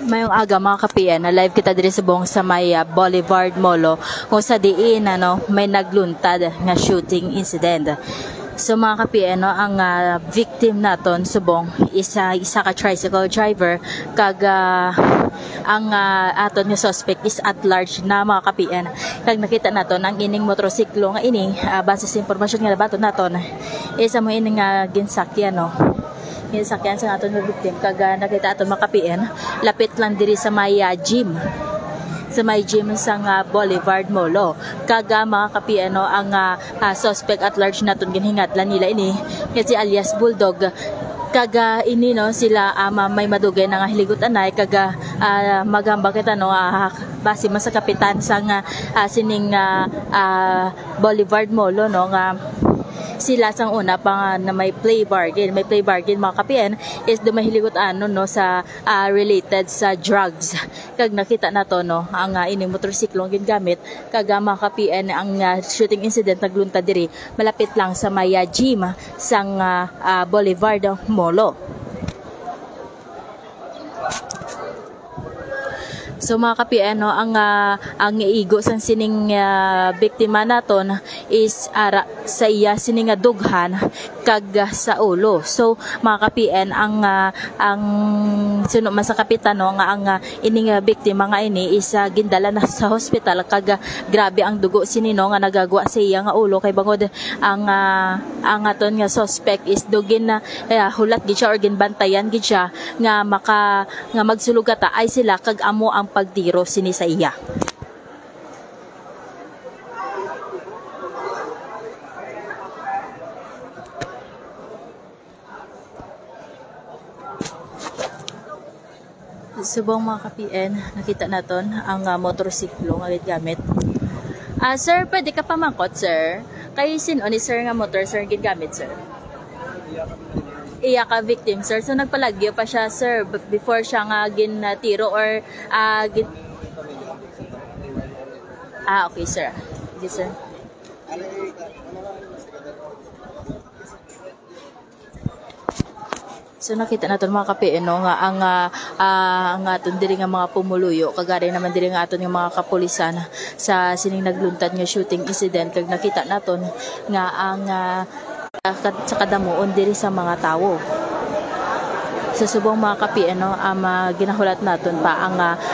Mayong aga mga kapiyan, na live kita diri sa buong sa may Boulevard Molo kung sa diin may nagluntad nga shooting incident. So mga kapiyan, ang victim naton subong isa ka tricycle driver kag ang aton nga suspect is at large na mga kapiyan. Kag nakita naton ang ining motorsiklo nga ini base sa impormasyon nga nabaton naton isa mo ining ginsakyan sakyan sa aton nga victim kag nakita aton mga kapiyan lapit lang diri sa may gym sa Boulevard Molo. Kaga mga kapiyan ang suspect at large naton ginhingatlan nila ini si alias Bulldog. Kaga ini sila may madugay na nga hiligot anay kaga magamba kita base man sa kapitan sang sining Boulevard Molo nga sila sang una pa na may play bargain mga kapiyan is dumahiligot sa related sa drugs. Kag nakita nato ang ining motorsiklo gingamit kaga mga kapiyan ang shooting incident nagluntad diri malapit lang sa may gym sang Boulevard Molo. So mga kapiyan ang iigo sang sining biktima naton is sa iya sining dughan kag sa ulo. So mga kapiyan ang suno man sa kapitan nga ang ining biktima nga ini is gindala na sa hospital kag grabe ang dugo sinino nga nagagwa sa iya nga ulo kay bangod ang aton nga suspect is dugin na hulat gid siya or ginbantayan gid siya nga magsulugata ay sila kag amo ang pagtiro sini sa iya. Subong mga kapiyan, nakita naton ang motorsiklo nga gigamit. Sir, pwede ka pamangkot, sir? Kay sino ni sir nga motor, sir, gigamit, sir? Iya ka victim, sir. So nagpalagyo pa siya, sir, before siya nga ginatiro or okay, sir. Okay, sir. So nakita naton mga kapiyan nga ang aton diri nga mga pumuluyo kagari naman diri nga aton nga mga kapulisan sa sining nagluntad nga shooting incident kag nakita naton nga ang sa kadamuon diri sa mga tawo. Sa subong mga kapiyan ginahulat naton pa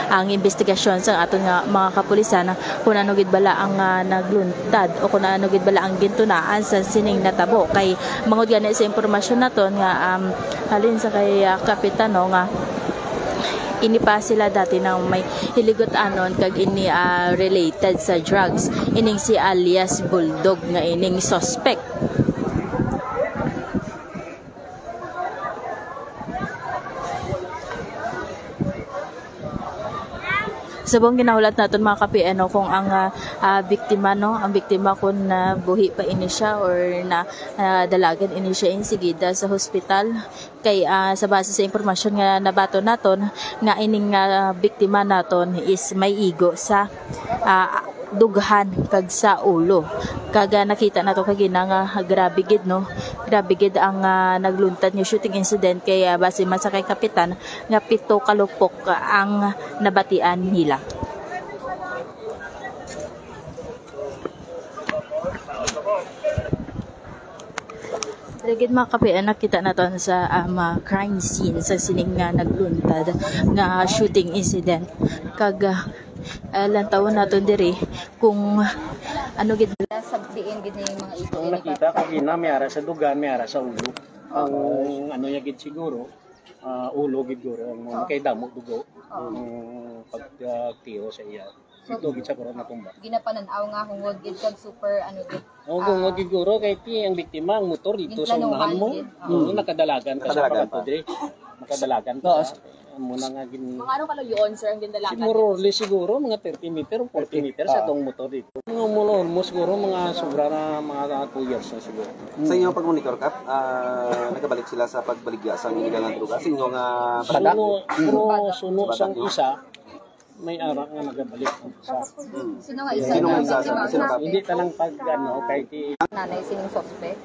ang investigasyon sa aton nga mga kapulisan kung ano gid bala ang nagluntad o kung ano gid bala ang gintunaan sa sining natabo kay mangod gani sa impormasyon naton nga halin sa kay kapitan nga ini pa sila dati nang may hiligot anon kag ini related sa drugs ining si alias Bulldog nga ining suspect. Subong ginahulat naton mga kapiyan kung ang biktima kung buhi pa ini siya or na dalagan ini siya insigida sa hospital kay sa base sa impormasyon nga nabato naton nga ining biktima naton is may igo sa dughan kag sa ulo. Kaga nakita nato kagina nga grabe gid ang nagluntad nga shooting incident kay base man sa kay kapitan nga 7 kalupok ang nabatian nila. Lagid mga kapiyan nakita naton sa crime scene sa sining nga nagluntad nga shooting incident kag lantawon naton diri kung ano gid sabdiin gid yung mga ito. Ang nakita kagina may ara sa dugan, may ara sa ulo. Ang ano ya gid siguro ulo gid guro ang kay damo dugo ang pagtiro sa iya. Ito gid sa kuron na tumba. Ginapananaw nga hungod gid kag super ano gid. Hungod gid guro kay ti ang biktima ang motor dito sa unahan mo. Nakadalagan ka sa pagto diri. Nakadalagan ka. Muna nga gin mga ano kaluyon sir ang gindalakan siguro mga 30 meter o 40 meter sa tong motor dito mga mulo siguro mga sobra na mga 2 years na siguro. Sa inyong pagmonitor ka nagabalik sila sa pagbaligya sa illegal na droga sa inyong balaga suno sang isa may ara nga nagabalik sa sino nga isa hindi talang pag kay ti nanay sining suspect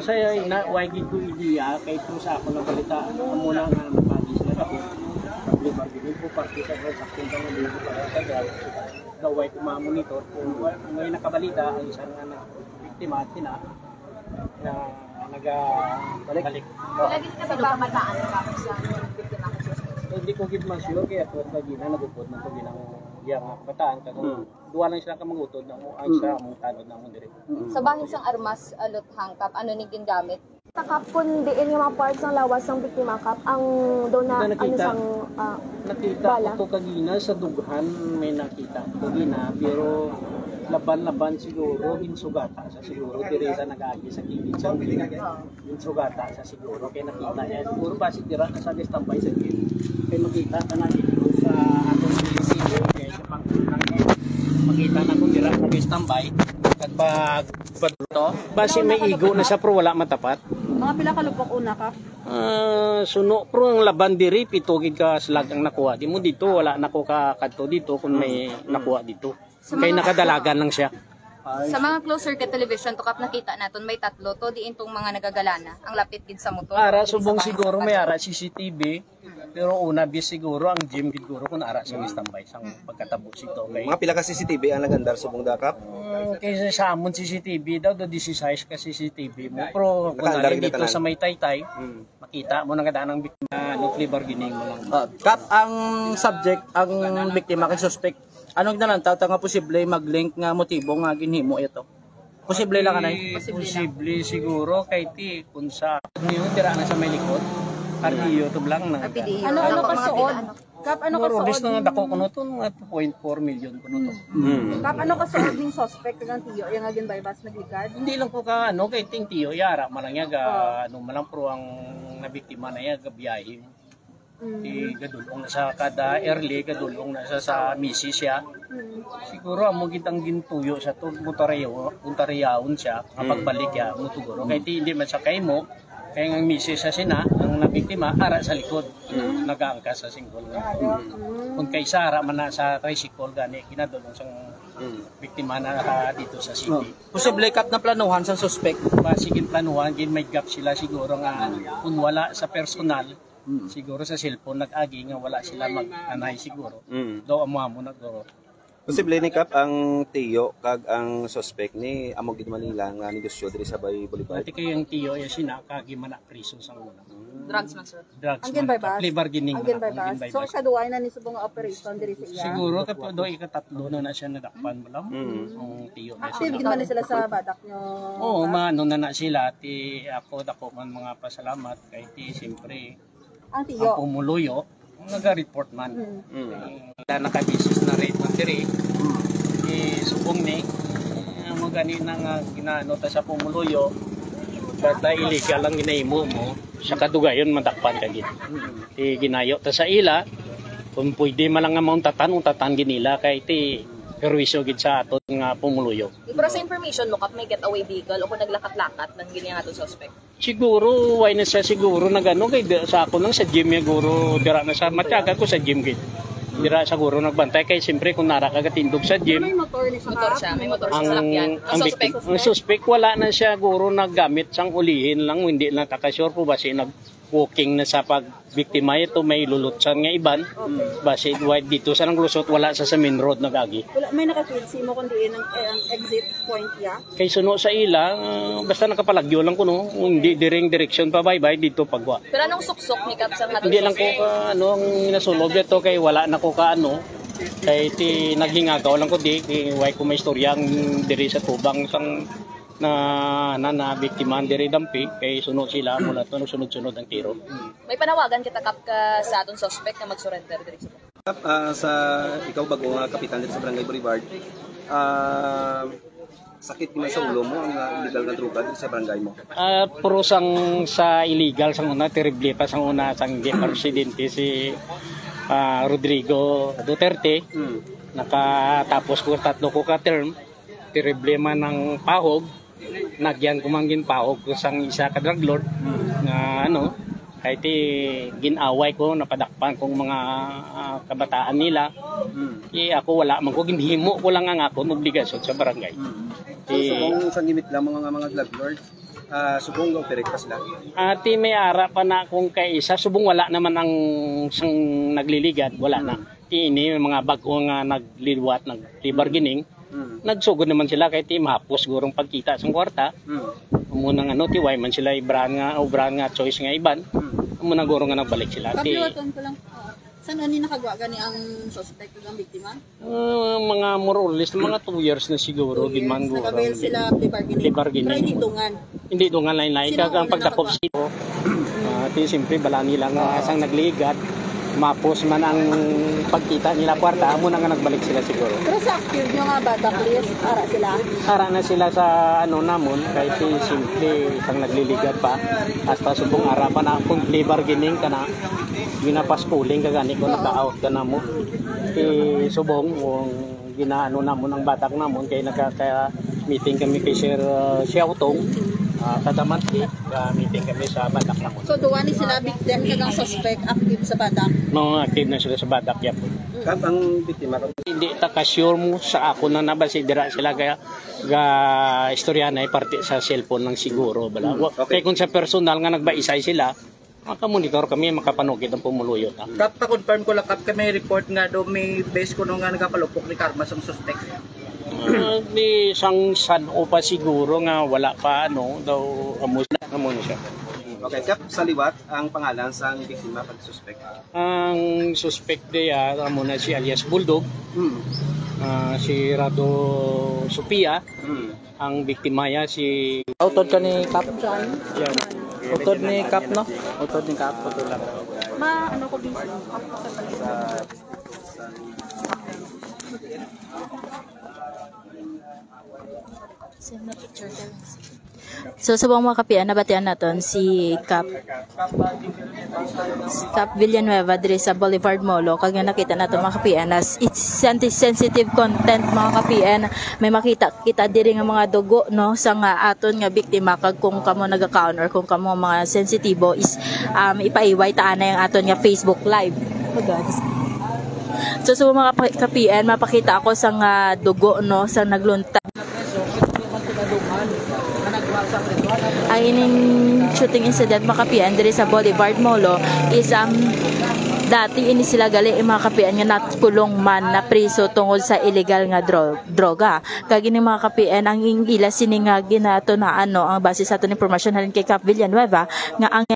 saya na wagi ko idea kay to sa ako na balita muna nga mapagi sila ako bargaining po pa sa transaction kang libo para sa drug. Gaway monitor kung ano yung nakabalita ang isang biktima at na nagbalik. Lagi ka ba mataan ka sa biktima ka suspect? Hindi ko gid man sure kaya tuwa lagi na nagupod man to ginang yang kabataan kung duwa lang sila ka mangutod na mo ang sa among tanod na mo dire. Sa bahin sang armas alot hangkap ano ni gingamit? Kap kun diin yung mga parts ng lawas ng biktima kap ang do na ano sang nakita bala. ko to kagina sa dughan may nakita kagina pero laban-laban siguro ginsugata sa siguro dire sa nag-agi sa kilid sa ginsugata sa siguro kay nakita yan siguro basi tira na sa standby sa kilid kay makita ka na dito sa atong silisilo kay sa pangkulang makita na kung dira nag-standby at pag to basi may igo na siya pero wala matapat. Mga pila ka lupok una ka? Suno pro ang laban diri pito gid ka slag ang nakuha di mo dito wala nako ka kadto dito kung may nakuha dito kay nakadalagan lang siya. Sa mga closed circuit television to kap nakita naton may tatlo to diin tong mga nagagalana ang lapit gid sa motor. Ara subong siguro may ara CCTV pero una bis siguro ang gym gid guro kun ara sa standby sang pagkatapos ito kay Mga pila ka CCTV ang nagandar subong dakap. kaysa sa amon CCTV daw do 16 ka CCTV mo pero kung Nakaandar dito gid sa may taytay makita mo nagadaan ang biktima no plea bargaining mo lang. Kap, ang subject, ang biktima kay suspect, anong nanantaw nga posible mag-link nga motibo nga ginhimo ito? Posible lang kanay? Posible siguro kay ti kung sa niyo tira na sa may likod. RTO to lang na. Ano kasuod? Kap ano More or less kasuod? na dako kuno to mga 2.4 million kuno to. Kap ano kasuod ning suspect kang tiyo yang agin bypass nagligad? Hindi lang ko ka ano kay ting tiyo yara malangya ga ano malang pro ang nabiktima na ya ga biyahe. Gadulong na sa kada early gadulong na sa misis siya. Siguro amo gid ang gintuyo sa to motoryaon siya kapag balik ya mo siguro kay ti hindi man sakay mo kay ang misis sa sina ang nabiktima ara sa likod nagaangkas sa single kung kay Sara man na sa tricycle gani kinadulong sang biktima na dito sa city. Posible kap na planuhan sa suspect. Basigin planuhan gin may gap sila siguro nga kung wala sa personal siguro sa cellphone nag-agi nga wala sila mag-anay siguro daw amo nagdoro. Posible ni Kap ang tiyo kag ang suspect ni amo gid Manila nga negosyo diri sa Bay Bolivar. Pati kay ang tiyo ya sina kagi man na priso sang una. Drugs man sir. Drugs Ang bypass. plea bargaining Ang bypass. So kaduay na ni subong nga operation diri sa iya. siguro kapag do ikatatlo na siya nadakpan mo lang ang tiyo na Active siya. gid man ni sila sa badak nyo. Oo, maano na sila ti ako dako man mga pasalamat kay ti siyempre Ang ang tiyo. pumuluyo naga-report man. Naka-business na rate man diri. Subong ni mo gani nga ginano ta sa pumuluyo. Basta illegal lang ginahimo mo sa kadugayon madakpan ka gid. Ti ginayo ta sa ila kung pwede man lang nga mong tatan ginila kay ti perwisyo gid sa aton nga pumuluyo. Pero sa information mo kap may getaway vehicle o kung naglakat-lakat nang ganyan nga to suspect. Siguro why na siya siguro nagano kay sa ako nang sa gym siguro dira na sa matyaga ko sa gym gid. Dira siguro nagbantay kay siyempre kung nara ka gatindog sa gym. May motor ni sa Motor siya, may motor siya sa lakyan. Ang suspect. Ang suspect wala na siya guro naggamit sang ulihin lang hindi na takasure po basi nag-walking na sa pagbiktima ito may lulutsan nga iban. Basi wide dito sa nang lusot wala sa main road nagagi. Wala may nakafeel si mo kundi ang exit point ya. Kay suno sa ila basta nakapalagyo lang kuno hindi diring direction pa bye dito pagwa. Pero anong suksok ni kap sa nga to Hindi lang ko ka ano ang nasulob ito kay wala na ko ka ano kay ti naghingagaw lang ko di kay way ko may istorya ang diri sa tubang sang na biktima diri dampi kay sunod sila mula to sunod-sunod ang tiro. May panawagan kita kap ka sa aton suspect na mag-surrender diri sa Kap, sa ikaw bago nga kapitan dito sa Barangay Boulevard. Sakit kina sa ulo mo ang illegal nga droga dito sa barangay mo. Puro sang sa illegal sang una terrible pa sang una sang presidente si Rodrigo Duterte. Nakatapos ko 3 ko ka term terrible man ng pahog nagyan kumanggin pahog ko sang isa ka drug lord na ano kahit ginaway ko napadakpan kong mga kabataan nila ako wala man ko ginhimo ko lang ang akong obligasyon sa barangay. So subong sa gimit lang mga drug lord subong go direct pa sila. May ara pa na kung kay isa subong wala naman ang sang nagliligad wala na ini mga bago nga nagliwat, naglibargining, nagsugod naman sila kay ti mahapos gurong pagkita sa kwarta. Munang ano tiway man sila ibran nga choice nga iban. Munang gurong nga nagbalik sila. Pagliwaton ko lang. Saan ni nakagawa gani ang suspect ug ang biktima? Mga more or less mga 2 years na siguro din man guro. Nagabayad sila plea bargaining. Pero hindi dungan. Hindi dungan lain-lain kag ang pagdakop sito. Ti simpre bala nila nga asang nagligat. Mapos man ang pagkita nila kwarta, amo na nga nagbalik sila siguro. Pero sa active nyo nga ba, please, ara sila? Ara na sila sa ano namon, kahit simple isang nagliligat pa. Hasta subong ara pa na kung plea bargaining ka na, ginapaspuling ka gani ko naka-out ka na mo. Subong, ginaano namon ang batak namon, kaya nagka-meeting kami kay Sir Xiaotong. Kadamanti, meeting kami sa batak namon. So duwa ni sila victim kagang suspect active sa batak? No, active na sila sa batak yap. Kap ang biktima Hindi taka-sure mo sa ako na nabasidira sila kaya istorya na parte sa cellphone lang siguro bala. Kaya kung sa personal nga nagbaisay sila, makamonitor kami makapanugid ang pumuluyot. Kap pa-confirm ko lang kap may report nga do may base ko nga nagapalupok ni Karma sa suspect. Di sang san o pa siguro nga wala pa ano daw amo siya. Okay, Kap, sa liwat, ang pangalan sa biktima pag suspect? Ang suspect diya amo na si alias Bulldog. Si Rado Sophia. Ang biktima ya si Utod ka ni Kap. yan. Utod ni Kap no? Utod ni Kap. Utod lang. Ano ko busy? So sa buong mga kapian, nabatian natin si Cap Villanueva diri sa Boulevard Molo. Kag nakita natin mga kapian as it's sensitive content mga kapian. May makita kita diri nga mga dugo no sa nga aton nga biktima kag kung kamo nag-account or kung kamo mga sensitibo is ipaiway ta na yung aton nga Facebook live. Oh God. So sa mga kapian, mapakita ako sa nga dugo no sa nagluntad. Ang ining shooting incident makapian diri sa Boulevard Molo is dati ini sila gali mga kapian nga natkulong man na priso tungod sa illegal nga droga. Kag ini mga kapian ang ila sini nga ginato na ano ang base sa aton impormasyon halin kay Cap Villanueva nga ang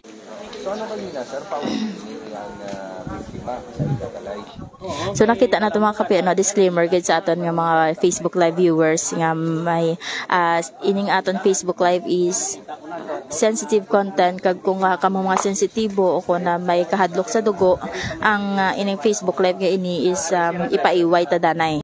So nakita nato mga kapian no, disclaimer gid sa aton nga mga Facebook live viewers nga may ining aton Facebook live is sensitive content kag kung kamo mga sensitibo o kung na may kahadlok sa dugo ang ining Facebook live nga ini is ipaiway ta danay.